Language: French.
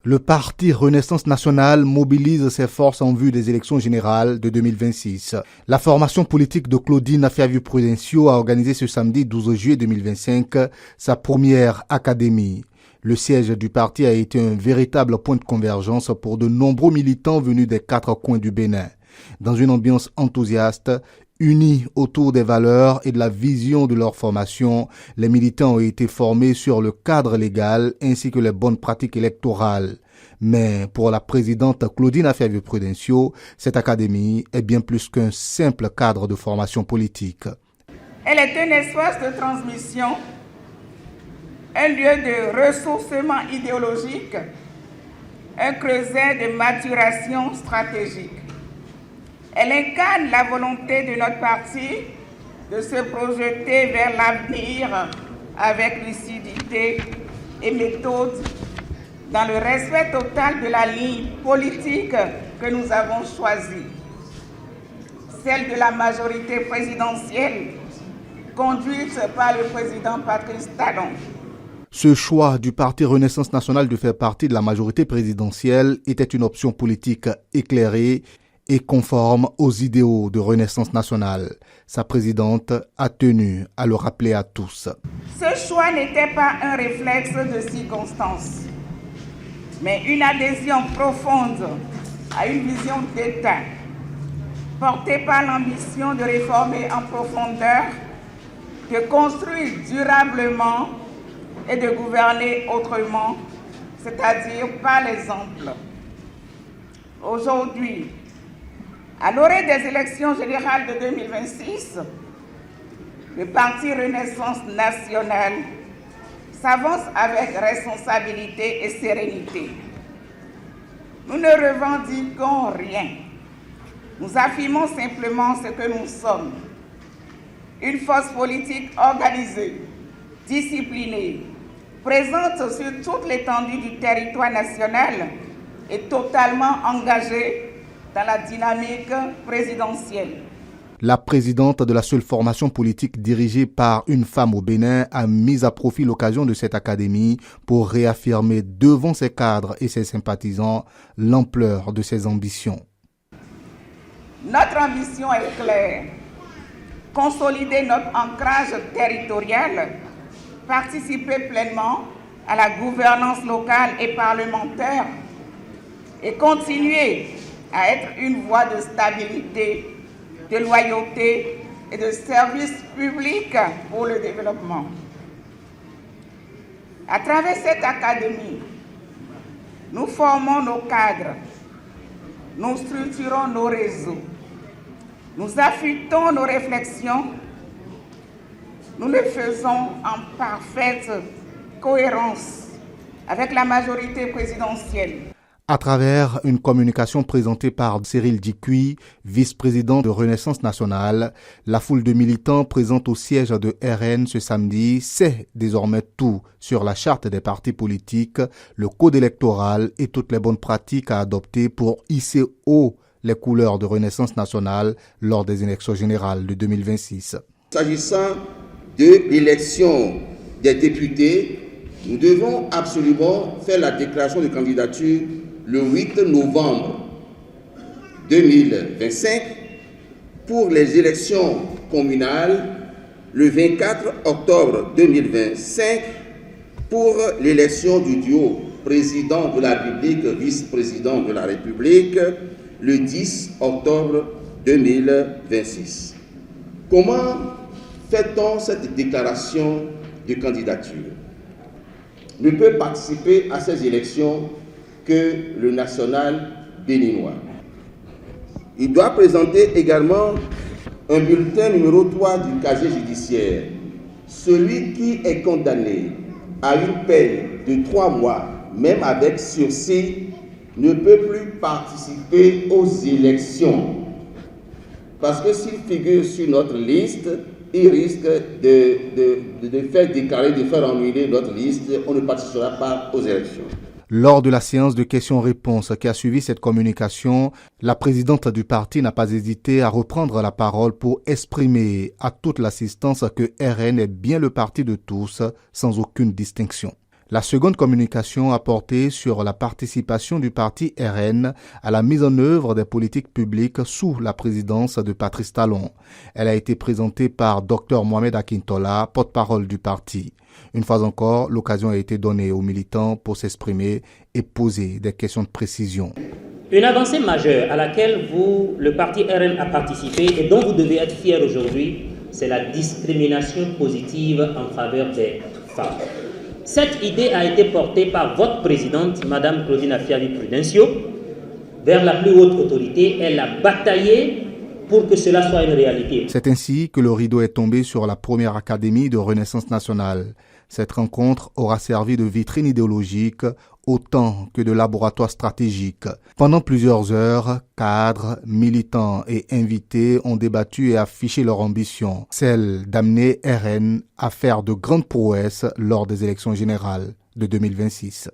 Le parti Renaissance nationale mobilise ses forces en vue des élections générales de 2026. La formation politique de Claudine Afia-Vieux-Prudencio a organisé ce samedi 12 juillet 2025 sa première académie. Le siège du parti a été un véritable point de convergence pour de nombreux militants venus des 4 coins du Bénin. Dans une ambiance enthousiaste, unis autour des valeurs et de la vision de leur formation, les militants ont été formés sur le cadre légal ainsi que les bonnes pratiques électorales. Mais pour la présidente Claudine Afia-Vieux-Prudencio, cette académie est bien plus qu'un simple cadre de formation politique. Elle est un espace de transmission, un lieu de ressourcement idéologique, un creuset de maturation stratégique. Elle incarne la volonté de notre parti de se projeter vers l'avenir avec lucidité et méthode dans le respect total de la ligne politique que nous avons choisie, celle de la majorité présidentielle conduite par le président Patrice Talon. Ce choix du parti Renaissance nationale de faire partie de la majorité présidentielle était une option politique éclairée et conforme aux idéaux de Renaissance nationale. Sa présidente a tenu à le rappeler à tous. Ce choix n'était pas un réflexe de circonstance, mais une adhésion profonde à une vision d'État, portée par l'ambition de réformer en profondeur, de construire durablement et de gouverner autrement, c'est-à-dire par l'exemple. Aujourd'hui, à l'orée des élections générales de 2026, le parti Renaissance nationale s'avance avec responsabilité et sérénité. Nous ne revendiquons rien. Nous affirmons simplement ce que nous sommes. Une force politique organisée, disciplinée, présente sur toute l'étendue du territoire national et totalement engagée dans la dynamique présidentielle. La présidente de la seule formation politique dirigée par une femme au Bénin a mis à profit l'occasion de cette académie pour réaffirmer devant ses cadres et ses sympathisants l'ampleur de ses ambitions. Notre ambition est claire. Consolider notre ancrage territorial, participer pleinement à la gouvernance locale et parlementaire et continuer à être une voie de stabilité, de loyauté et de service public pour le développement. À travers cette académie, nous formons nos cadres, nous structurons nos réseaux, nous affûtons nos réflexions, nous le faisons en parfaite cohérence avec la majorité présidentielle. À travers une communication présentée par Cyril Dicouy, vice-président de Renaissance nationale, la foule de militants présente au siège de RN ce samedi sait désormais tout sur la charte des partis politiques, le code électoral et toutes les bonnes pratiques à adopter pour hisser haut les couleurs de Renaissance nationale lors des élections générales de 2026. S'agissant de l'élection des députés, nous devons absolument faire la déclaration de candidature le 8 novembre 2025 pour les élections communales, le 24 octobre 2025 pour l'élection du duo président de la République, vice-président de la République, le 10 octobre 2026. Comment fait-on cette déclaration de candidature? Ne peut participer à ces élections que le national béninois. Il doit présenter également un bulletin numéro 3 du casier judiciaire. Celui qui est condamné à une peine de 3 mois, même avec sursis, ne peut plus participer aux élections. Parce que s'il figure sur notre liste, il risque de faire déclarer, de faire annuler notre liste. On ne participera pas aux élections. Lors de la séance de questions-réponses qui a suivi cette communication, la présidente du parti n'a pas hésité à reprendre la parole pour exprimer à toute l'assistance que RN est bien le parti de tous, sans aucune distinction. La seconde communication a porté sur la participation du parti RN à la mise en œuvre des politiques publiques sous la présidence de Patrice Talon. Elle a été présentée par Dr Mohamed Akintola, porte-parole du parti. Une fois encore, l'occasion a été donnée aux militants pour s'exprimer et poser des questions de précision. Une avancée majeure à laquelle le parti RN a participé et dont vous devez être fiers aujourd'hui, c'est la discrimination positive en faveur des femmes. Cette idée a été portée par votre présidente, Mme Claudine Afiavi-Prudencio, vers la plus haute autorité. Elle a bataillé pour que cela soit une réalité. C'est ainsi que le rideau est tombé sur la première académie de Renaissance nationale. Cette rencontre aura servi de vitrine idéologique autant que de laboratoire stratégique. Pendant plusieurs heures, cadres, militants et invités ont débattu et affiché leur ambition, celle d'amener RN à faire de grandes prouesses lors des élections générales de 2026.